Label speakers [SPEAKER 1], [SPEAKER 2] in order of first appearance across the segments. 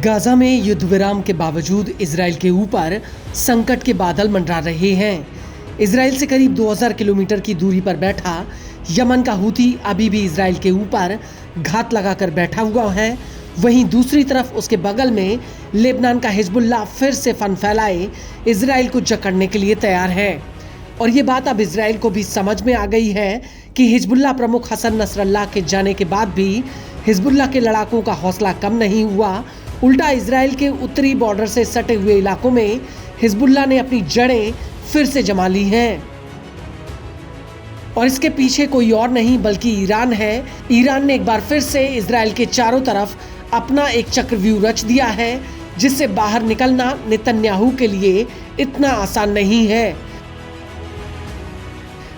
[SPEAKER 1] Gaza में युद्ध विराम के बावजूद इजराइल के ऊपर संकट के बादल मंडरा रहे हैं। इजराइल से करीब 2000 किलोमीटर की दूरी पर बैठा यमन का हूथी अभी भी इजराइल के ऊपर घात लगाकर बैठा हुआ है। वहीं दूसरी तरफ उसके बगल में लेबनान का हिजबुल्लाह फिर से फन फैलाए इजराइल को जकड़ने के लिए तैयार है। और ये बात अब इजराइल को भी समझ में आ गई है कि हिजबुल्लाह प्रमुख हसन नसरल्लाह के जाने के बाद भी हिजबुल्लाह के लड़ाकों का हौसला कम नहीं हुआ। उल्टा इजराइल के उत्तरी बॉर्डर से सटे हुए इलाकों में हिजबुल्लाह ने अपनी जड़ें फिर से जमा ली हैं। और इसके पीछे कोई और नहीं बल्कि ईरान है। ईरान ने एक बार फिर से इजराइल के चारों तरफ अपना एक चक्रव्यूह रच दिया है, जिससे बाहर निकलना नेतन्याहू के लिए इतना आसान नहीं है।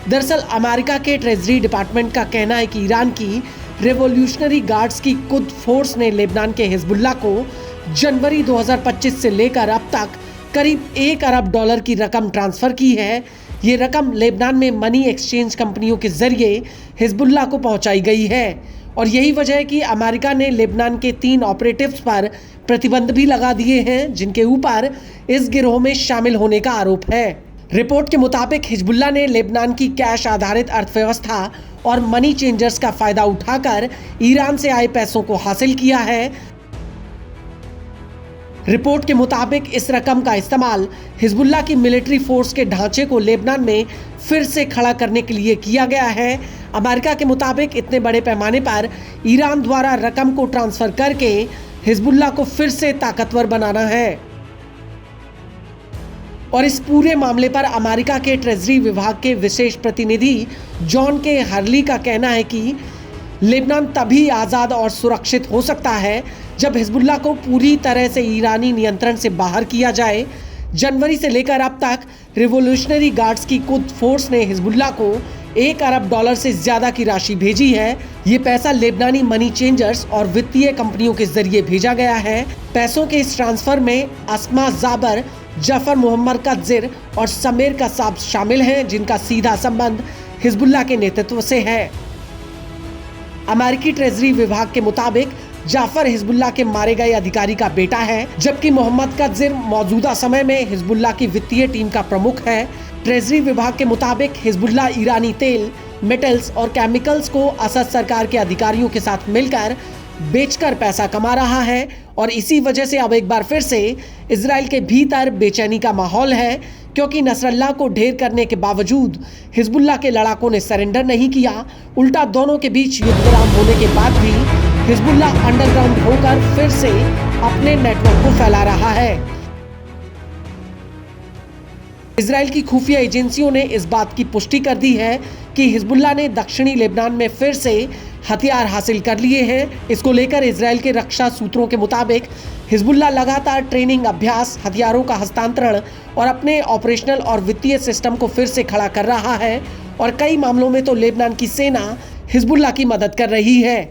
[SPEAKER 1] दरअसल अमेरिका के ट्रेजरी डिपार्टमेंट का कहना है कि ईरान की रेवोल्यूशनरी गार्ड्स की कुद्स फोर्स ने लेबनान के हिजबुल्लाह को जनवरी 2025 से लेकर अब तक करीब $1 अरब की रकम ट्रांसफर की है। ये रकम लेबनान में मनी एक्सचेंज कंपनियों के जरिए हिजबुल्लाह को पहुंचाई गई है। और यही वजह है कि अमेरिका ने लेबनान के 3 ऑपरेटिव्स पर प्रतिबंध भी लगा दिए हैं, जिनके ऊपर इस गिरोह में शामिल होने का आरोप है। रिपोर्ट के मुताबिक हिजबुल्लाह ने लेबनान की कैश आधारित अर्थव्यवस्था और मनी चेंजर्स का फायदा उठाकर ईरान से आए पैसों को हासिल किया है। रिपोर्ट के मुताबिक इस रकम का इस्तेमाल हिजबुल्लाह की मिलिट्री फोर्स के ढांचे को लेबनान में फिर से खड़ा करने के लिए किया गया है। अमेरिका के मुताबिक इतने बड़े पैमाने पर ईरान द्वारा रकम को ट्रांसफर करके हिजबुल्लाह को फिर से ताकतवर बनाना है। और इस पूरे मामले पर अमेरिका के ट्रेजरी विभाग के विशेष प्रतिनिधि जॉन के हर्ली का कहना है कि लेबनान तभी आज़ाद और सुरक्षित हो सकता है जब हिजबुल्लाह को पूरी तरह से ईरानी नियंत्रण से बाहर किया जाए। जनवरी से लेकर अब तक रिवोल्यूशनरी गार्ड्स की कुद्स फोर्स ने हिजबुल्लाह को $1 अरब से ज्यादा की राशि भेजी है। ये पैसा लेबनानी मनी चेंजर्स और वित्तीय कंपनियों के जरिए भेजा गया है। पैसों के इस ट्रांसफर में अस्मा जाबर, जफर मोहम्मद कदजिर और समीर कसाब शामिल हैं, जिनका सीधा संबंध हिजबुल्लाह के नेतृत्व से है। अमेरिकी ट्रेजरी विभाग के मुताबिक जाफर हिजबुल्लाह के मारे गए अधिकारी का बेटा है, जबकि मोहम्मद कदजिर मौजूदा समय में हिजबुल्लाह की वित्तीय टीम का प्रमुख है। ट्रेजरी विभाग के मुताबिक हिजबुल्लाह ईरानी तेल, मेटल्स और केमिकल्स को असद सरकार के अधिकारियों के साथ मिलकर बेचकर पैसा कमा रहा है। और इसी वजह से अब एक बार फिर से इजराइल के भीतर बेचैनी का माहौल है, क्योंकि नसरल्लाह को ढेर करने के बावजूद हिजबुल्लाह के लड़ाकों ने सरेंडर नहीं किया। उल्टा दोनों के बीच युद्ध विराम होने के बाद भी हिजबुल्लाह अंडरग्राउंड होकर फिर से अपने नेटवर्क को फैला रहा है। इजराइल की खुफिया एजेंसियों ने इस बात की पुष्टि कर दी है कि हिजबुल्लाह ने दक्षिणी लेबनान में फिर से हथियार हासिल कर लिए हैं। इसको लेकर इजराइल के रक्षा सूत्रों के मुताबिक हिजबुल्लाह लगातार ट्रेनिंग, अभ्यास, हथियारों का हस्तांतरण और अपने ऑपरेशनल और वित्तीय सिस्टम को फिर से खड़ा कर रहा है। और कई मामलों में तो लेबनान की सेना हिजबुल्लाह की मदद कर रही है।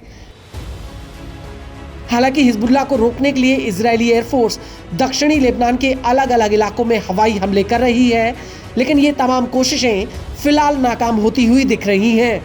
[SPEAKER 1] हालांकि हिजबुल्लाह को रोकने के लिए इजरायली एयरफोर्स दक्षिणी लेबनान के अलग अलग इलाकों में हवाई हमले कर रही है, लेकिन ये तमाम कोशिशें फिलहाल नाकाम होती हुई दिख रही हैं।